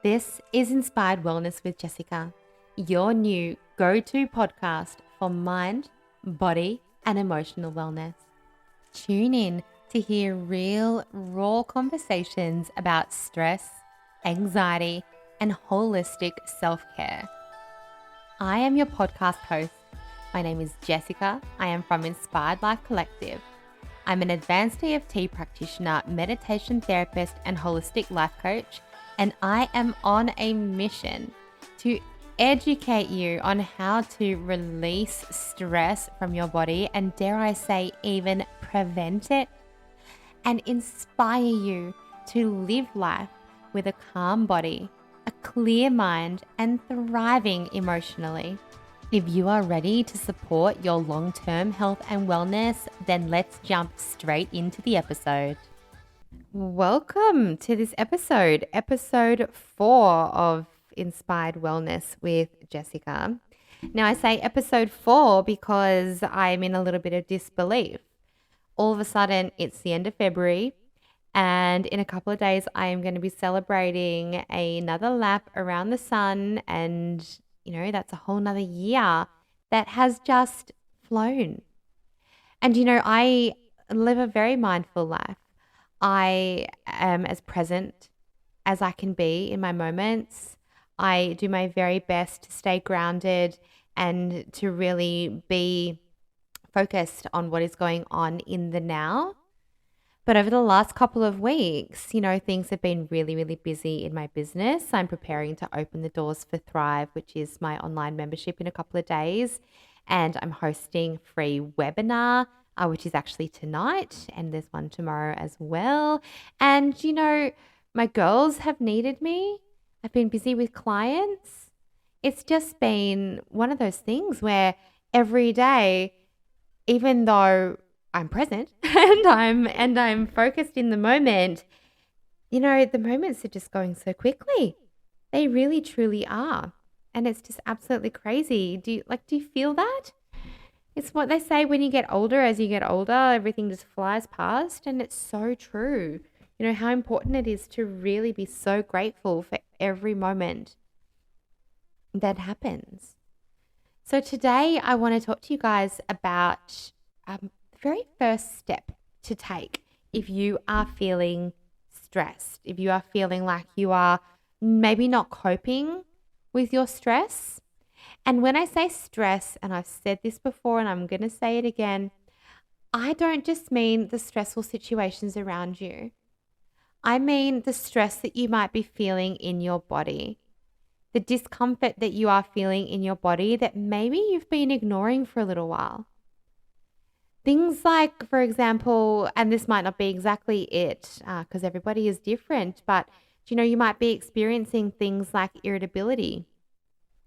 This is Inspired Wellness with Jessica, your new go-to podcast for mind, body, and emotional wellness. Tune in to hear real, raw conversations about stress, anxiety, and holistic self-care. I am your podcast host. My name is Jessica. I am from Inspired Life Collective. I'm an advanced EFT practitioner, meditation therapist, and holistic life coach. And I am on a mission to educate you on how to release stress from your body and, dare I say, even prevent it, and inspire you to live life with a calm body, a clear mind, and thriving emotionally. If you are ready to support your long-term health and wellness, then let's jump straight into the episode. Welcome to this episode 4 of Inspired Wellness with Jessica. Now, I say episode 4 because I'm in a little bit of disbelief. All of a sudden, it's the end of February, and in a couple of days, I am going to be celebrating another lap around the sun, and that's a whole nother year that has just flown. And I live a very mindful life. I am as present as I can be in my moments. I do my very best to stay grounded and to really be focused on what is going on in the now. But over the last couple of weeks, things have been really, really busy in my business. I'm preparing to open the doors for Thrive, which is my online membership, in a couple of days. And I'm hosting free webinar, which is actually tonight, and there's one tomorrow as well. And, my girls have needed me. I've been busy with clients. It's just been one of those things where every day, even though I'm present and I'm focused in the moment, the moments are just going so quickly. They really, truly are. And it's just absolutely crazy. Do you feel that? It's what they say when you get older. As you get older, everything just flies past, and it's so true. How important it is to really be so grateful for every moment that happens. So today I want to talk to you guys about the very first step to take if you are feeling stressed, if you are feeling like you are maybe not coping with your stress. And when I say stress, and I've said this before and I'm going to say it again, I don't just mean the stressful situations around you. I mean the stress that you might be feeling in your body, the discomfort that you are feeling in your body that maybe you've been ignoring for a little while. Things like, for example, and this might not be exactly it because everybody is different, but you might be experiencing things like irritability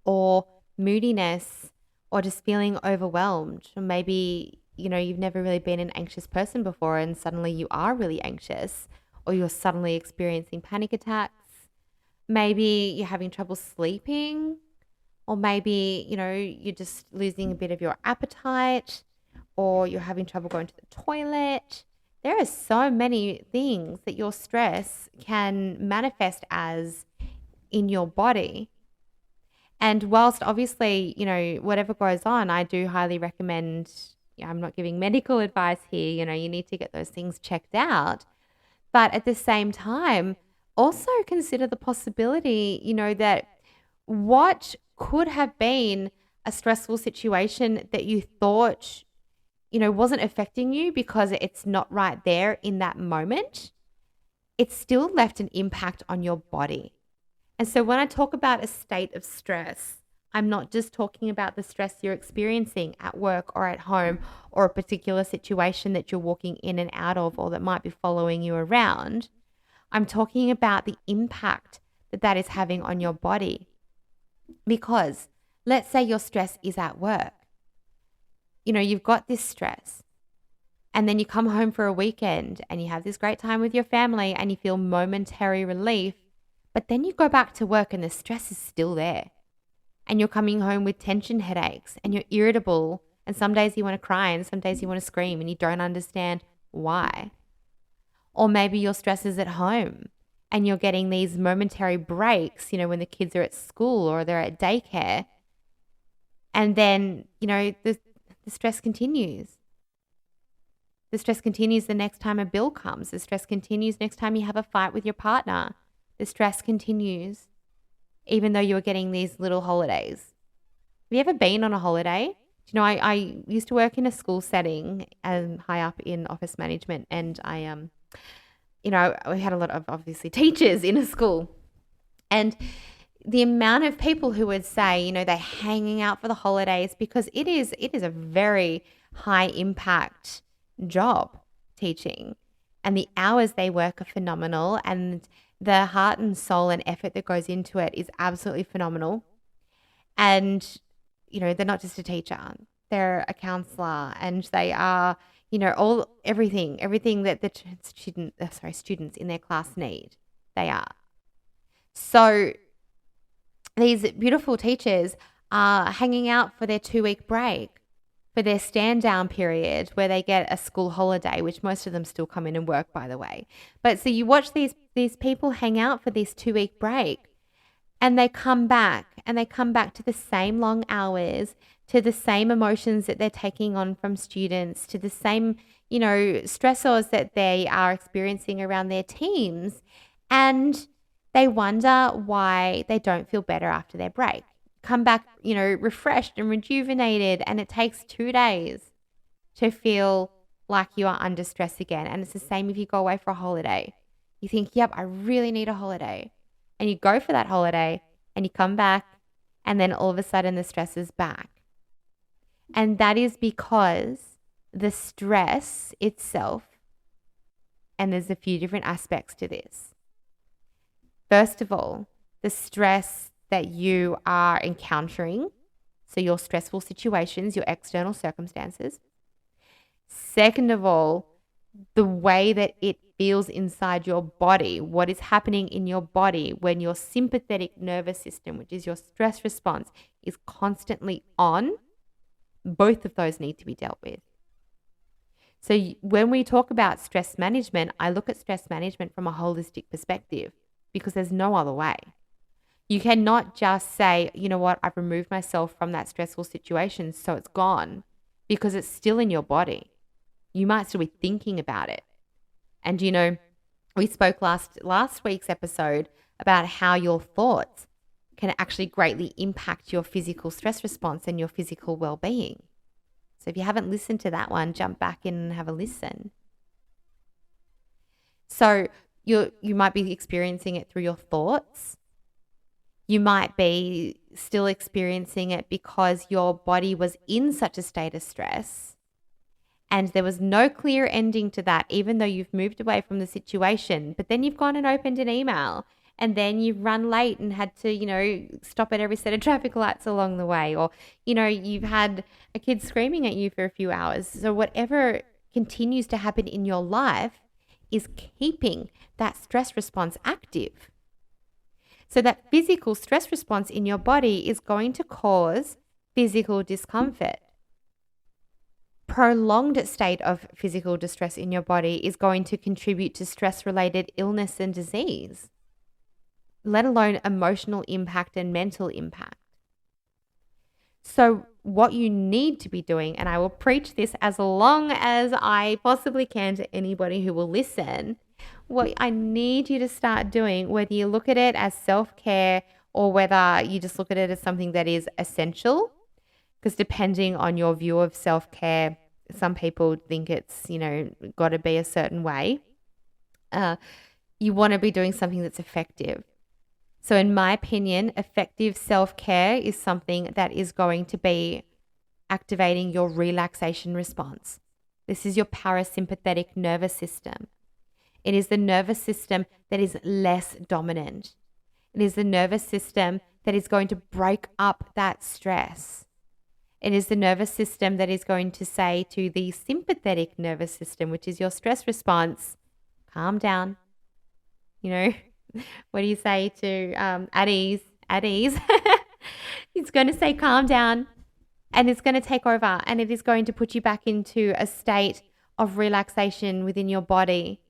or moodiness, or just feeling overwhelmed. Or maybe, you've never really been an anxious person before and suddenly you are really anxious, or you're suddenly experiencing panic attacks. Maybe you're having trouble sleeping, or maybe, you're just losing a bit of your appetite, or you're having trouble going to the toilet. There are so many things that your stress can manifest as in your body. And whilst obviously, whatever goes on, I do highly recommend, I'm not giving medical advice here, you need to get those things checked out. But at the same time, also consider the possibility, that what could have been a stressful situation that you thought, wasn't affecting you because it's not right there in that moment, it's still left an impact on your body. And so when I talk about a state of stress, I'm not just talking about the stress you're experiencing at work or at home, or a particular situation that you're walking in and out of, or that might be following you around. I'm talking about the impact that is having on your body. Because let's say your stress is at work. You've got this stress, and then you come home for a weekend and you have this great time with your family and you feel momentary relief. But then you go back to work and the stress is still there. And you're coming home with tension headaches and you're irritable. And some days you want to cry and some days you want to scream and you don't understand why. Or maybe your stress is at home and you're getting these momentary breaks, when the kids are at school or they're at daycare. And then, the stress continues. The stress continues the next time a bill comes. The stress continues next time you have a fight with your partner. The stress continues even though you're getting these little holidays. Have you ever been on a holiday? I used to work in a school setting and high up in office management, and we had a lot of obviously teachers in a school, and the amount of people who would say, they're hanging out for the holidays, because it is a very high impact job, teaching, and the hours they work are phenomenal, and the heart and soul and effort that goes into it is absolutely phenomenal. And they're not just a teacher, they're a counselor, and they are everything that the students in their class need, they are. So these beautiful teachers are hanging out for their 2-week break, for their stand down period where they get a school holiday, which most of them still come in and work, by the way. But so you watch these people hang out for this 2-week break, and they come back to the same long hours, to the same emotions that they're taking on from students, to the same, stressors that they are experiencing around their teams. And they wonder why they don't feel better after their break. Come back, refreshed and rejuvenated, and it takes 2 days to feel like you are under stress again. And it's the same if you go away for a holiday. You think, yep, I really need a holiday. And you go for that holiday and you come back, and then all of a sudden the stress is back. And that is because the stress itself, and there's a few different aspects to this. First of all, the stress that you are encountering, so your stressful situations, your external circumstances. Second of all, the way that it feels inside your body, what is happening in your body when your sympathetic nervous system, which is your stress response, is constantly on. Both of those need to be dealt with. So when we talk about stress management, I look at stress management from a holistic perspective, because there's no other way. You cannot just say, you know what, I've removed myself from that stressful situation, so it's gone, because it's still in your body. You might still be thinking about it. And we spoke last week's episode about how your thoughts can actually greatly impact your physical stress response and your physical well-being. So if you haven't listened to that one, jump back in and have a listen. So you might be experiencing it through your thoughts. You might be still experiencing it because your body was in such a state of stress and there was no clear ending to that, even though you've moved away from the situation. But then you've gone and opened an email, and then you've run late and had to, stop at every set of traffic lights along the way. Or, you've had a kid screaming at you for a few hours. So whatever continues to happen in your life is keeping that stress response active. So that physical stress response in your body is going to cause physical discomfort. Prolonged state of physical distress in your body is going to contribute to stress-related illness and disease, let alone emotional impact and mental impact. So what you need to be doing, and I will preach this as long as I possibly can to anybody who will listen, what I need you to start doing, whether you look at it as self-care or whether you just look at it as something that is essential, because depending on your view of self-care, some people think it's, got to be a certain way. You want to be doing something that's effective. So in my opinion, effective self-care is something that is going to be activating your relaxation response. This is your parasympathetic nervous system. It is the nervous system that is less dominant. It is the nervous system that is going to break up that stress. It is the nervous system that is going to say to the sympathetic nervous system, which is your stress response, calm down. What do you say to at ease? It's going to say calm down, and it's going to take over, and it is going to put you back into a state of relaxation within your body.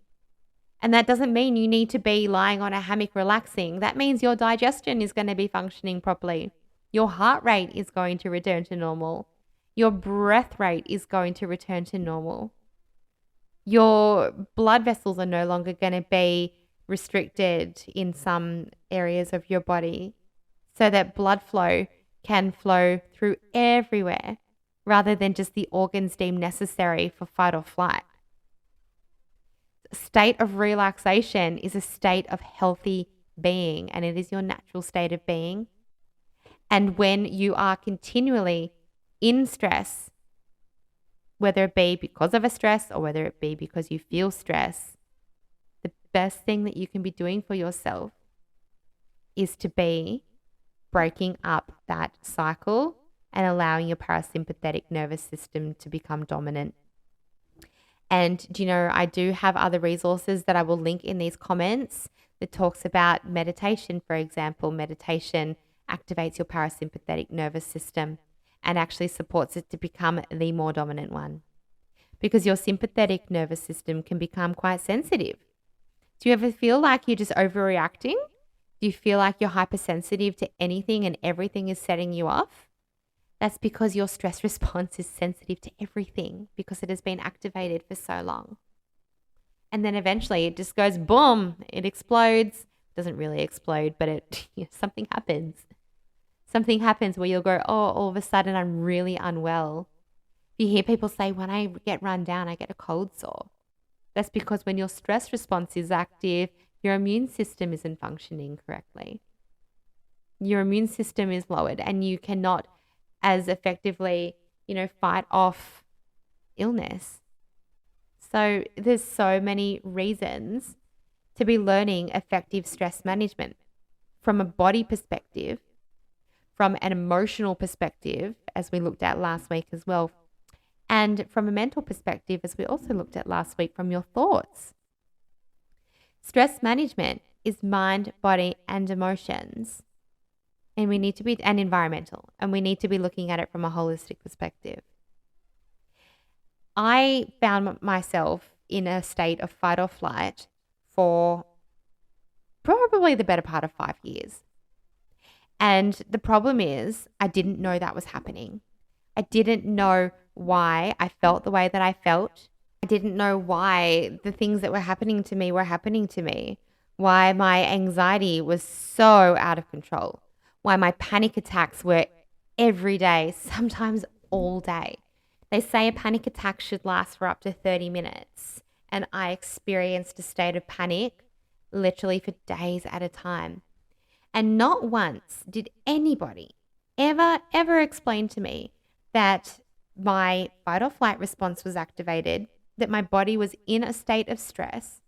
And that doesn't mean you need to be lying on a hammock relaxing. That means your digestion is going to be functioning properly. Your heart rate is going to return to normal. Your breath rate is going to return to normal. Your blood vessels are no longer going to be restricted in some areas of your body so that blood flow can flow through everywhere rather than just the organs deemed necessary for fight or flight. A state of relaxation is a state of healthy being, and it is your natural state of being. And when you are continually in stress, whether it be because of a stress or whether it be because you feel stress, the best thing that you can be doing for yourself is to be breaking up that cycle and allowing your parasympathetic nervous system to become dominant. And do you know, I do have other resources that I will link in these comments that talks about meditation, for example. Meditation activates your parasympathetic nervous system and actually supports it to become the more dominant one. Because your sympathetic nervous system can become quite sensitive. Do you ever feel like you're just overreacting? Do you feel like you're hypersensitive to anything and everything is setting you off? That's because your stress response is sensitive to everything because it has been activated for so long. And then eventually it just goes boom, it explodes. It doesn't really explode, but something happens. Something happens where you'll go, oh, all of a sudden I'm really unwell. You hear people say, when I get run down, I get a cold sore. That's because when your stress response is active, your immune system isn't functioning correctly. Your immune system is lowered and you cannot as effectively, fight off illness. So there's so many reasons to be learning effective stress management from a body perspective, from an emotional perspective, as we looked at last week as well, and from a mental perspective, as we also looked at last week, from your thoughts. Stress management is mind, body, and emotions. And we need to be, and environmental, and we need to be looking at it from a holistic perspective. I found myself in a state of fight or flight for probably the better part of 5 years. And the problem is I didn't know that was happening. I didn't know why I felt the way that I felt. I didn't know why the things that were happening to me were happening to me, why my anxiety was so out of control, why my panic attacks were every day, sometimes all day. They say a panic attack should last for up to 30 minutes. And I experienced a state of panic literally for days at a time. And not once did anybody ever explain to me that my fight or flight response was activated, that my body was in a state of stress,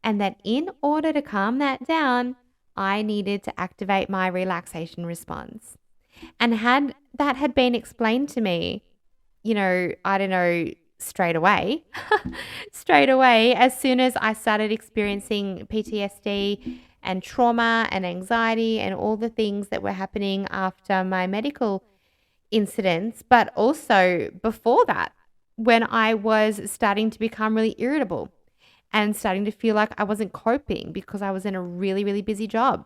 and that in order to calm that down, I needed to activate my relaxation response. And had that been explained to me, straight away, as soon as I started experiencing PTSD and trauma and anxiety and all the things that were happening after my medical incidents, but also before that, when I was starting to become really irritable and starting to feel like I wasn't coping because I was in a really, really busy job,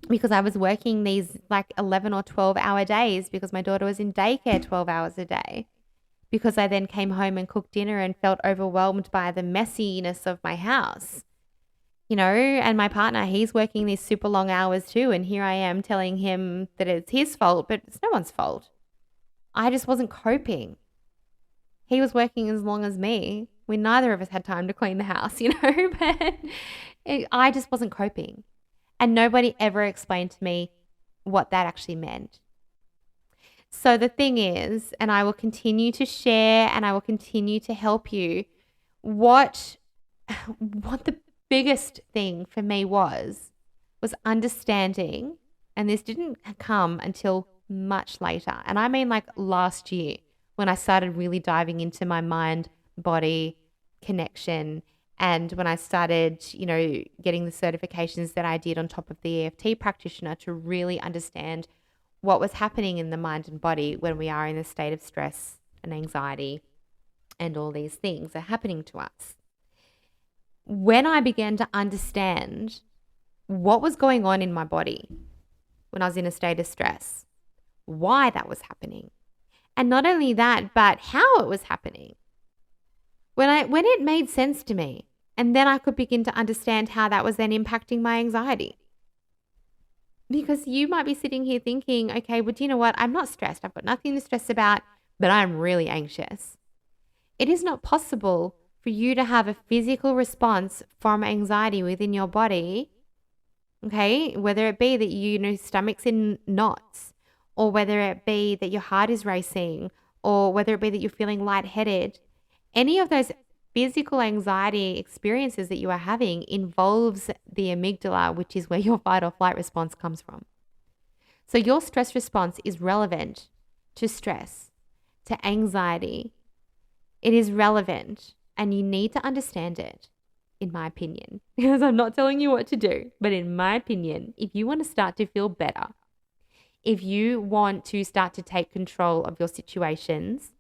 because I was working these like 11 or 12-hour days because my daughter was in daycare 12 hours a day, because I then came home and cooked dinner and felt overwhelmed by the messiness of my house. And my partner, he's working these super long hours too. And here I am telling him that it's his fault, but it's no one's fault. I just wasn't coping. He was working as long as me. We neither of us had time to clean the house, but I just wasn't coping. And nobody ever explained to me what that actually meant. So the thing is, and I will continue to share and I will continue to help you, what the biggest thing for me was understanding, and this didn't come until much later. And I mean like last year when I started really diving into my mind, body connection. And when I started, getting the certifications that I did on top of the EFT practitioner to really understand what was happening in the mind and body when we are in a state of stress and anxiety and all these things are happening to us. when I began to understand what was going on in my body when I was in a state of stress, why that was happening, and not only that, but how it was happening. When it made sense to me, and then I could begin to understand how that was then impacting my anxiety. Because you might be sitting here thinking, okay, well, do you know what? I'm not stressed. I've got nothing to stress about, but I'm really anxious. It is not possible for you to have a physical response from anxiety within your body, okay? Whether it be that stomach's in knots, or whether it be that your heart is racing, or whether it be that you're feeling lightheaded. Any of those physical anxiety experiences that you are having involves the amygdala, which is where your fight or flight response comes from. So your stress response is relevant to stress, to anxiety. It is relevant, and you need to understand it, in my opinion, because I'm not telling you what to do. But in my opinion, if you want to start to feel better, if you want to start to take control of your situations,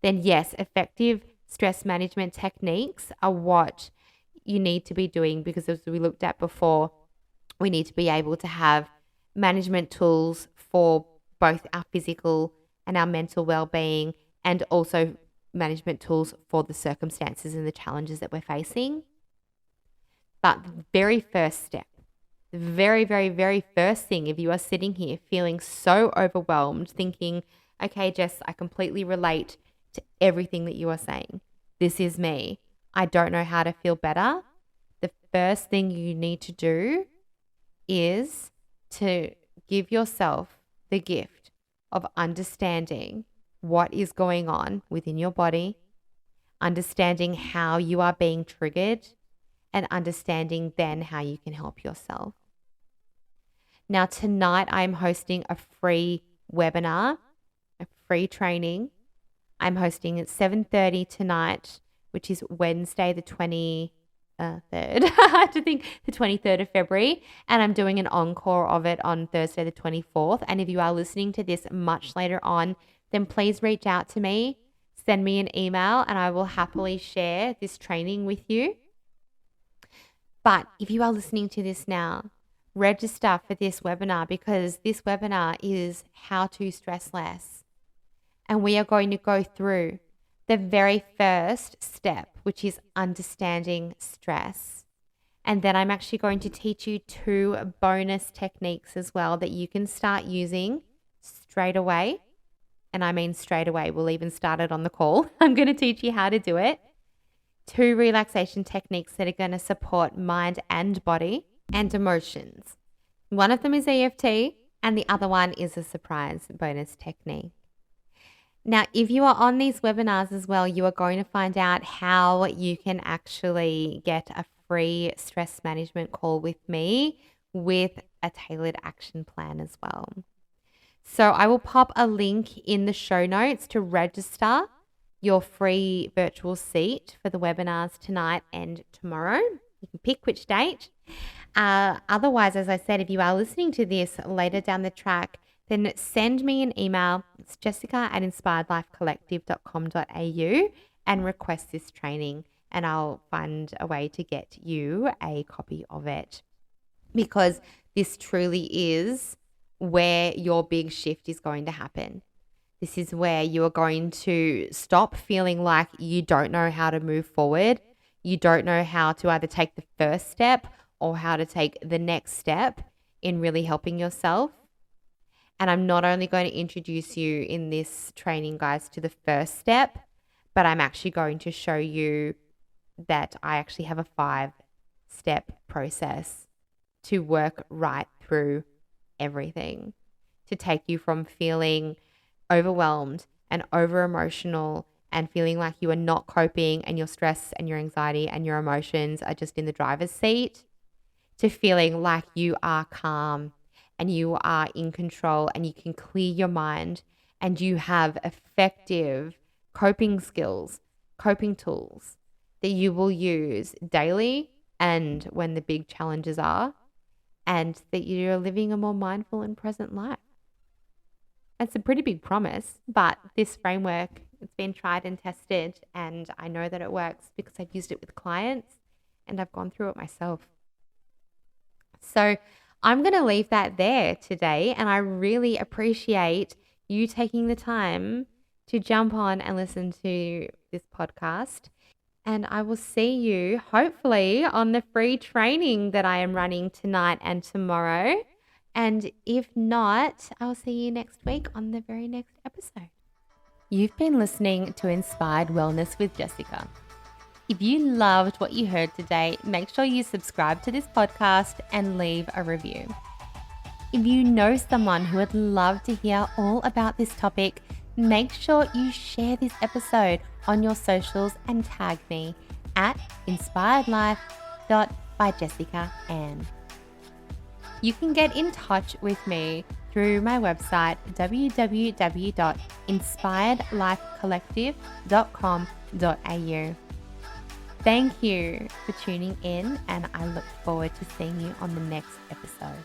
then yes, effective stress management techniques are what you need to be doing, because as we looked at before, we need to be able to have management tools for both our physical and our mental well-being, and also management tools for the circumstances and the challenges that we're facing. But the very first step, the very, very, very first thing, if you are sitting here feeling so overwhelmed, thinking, okay, Jess, I completely relate to everything that you are saying. This is me. I don't know how to feel better. The first thing you need to do is to give yourself the gift of understanding what is going on within your body, understanding how you are being triggered, and understanding then how you can help yourself. Now, tonight I'm hosting a free webinar, a free training. I'm hosting at 7:30 tonight, which is Wednesday, the 23rd. I have to think, the 23rd of February. And I'm doing an encore of it on Thursday, the 24th. And if you are listening to this much later on, then please reach out to me, send me an email, and I will happily share this training with you. But if you are listening to this now, register for this webinar, because this webinar is how to stress less. And we are going to go through the very first step, which is understanding stress. And then I'm actually going to teach you 2 bonus techniques as well that you can start using straight away. And I mean straight away. We'll even start it on the call. I'm going to teach you how to do it. 2 relaxation techniques that are going to support mind and body and emotions. One of them is EFT, and the other one is a surprise bonus technique. Now, if you are on these webinars as well, you are going to find out how you can actually get a free stress management call with me with a tailored action plan as well. So I will pop a link in the show notes to register your free virtual seat for the webinars tonight and tomorrow. You can pick which date. Otherwise, as I said, if you are listening to this later down the track, then send me an email. It's jessica@inspiredlifecollective.com.au and request this training, and I'll find a way to get you a copy of it, because this truly is where your big shift is going to happen. This is where you are going to stop feeling like you don't know how to move forward. You don't know how to either take the first step or how to take the next step in really helping yourself. And I'm not only going to introduce you in this training, guys, to the first step, but I'm actually going to show you that I actually have a 5-step process to work right through everything, to take you from feeling overwhelmed and over emotional and feeling like you are not coping and your stress and your anxiety and your emotions are just in the driver's seat, to feeling like you are calm and you are in control and you can clear your mind and you have effective coping skills, coping tools that you will use daily and when the big challenges are, and that you're living a more mindful and present life. It's a pretty big promise, but this framework, it's been tried and tested, and I know that it works because I've used it with clients and I've gone through it myself. So I'm going to leave that there today. And I really appreciate you taking the time to jump on and listen to this podcast. And I will see you hopefully on the free training that I am running tonight and tomorrow. And if not, I'll see you next week on the very next episode. You've been listening to Inspired Wellness with Jessica. If you loved what you heard today, make sure you subscribe to this podcast and leave a review. If you know someone who would love to hear all about this topic, make sure you share this episode on your socials and tag me at inspiredlife.byjessicaann. You can get in touch with me through my website www.inspiredlifecollective.com.au. Thank you for tuning in, and I look forward to seeing you on the next episode.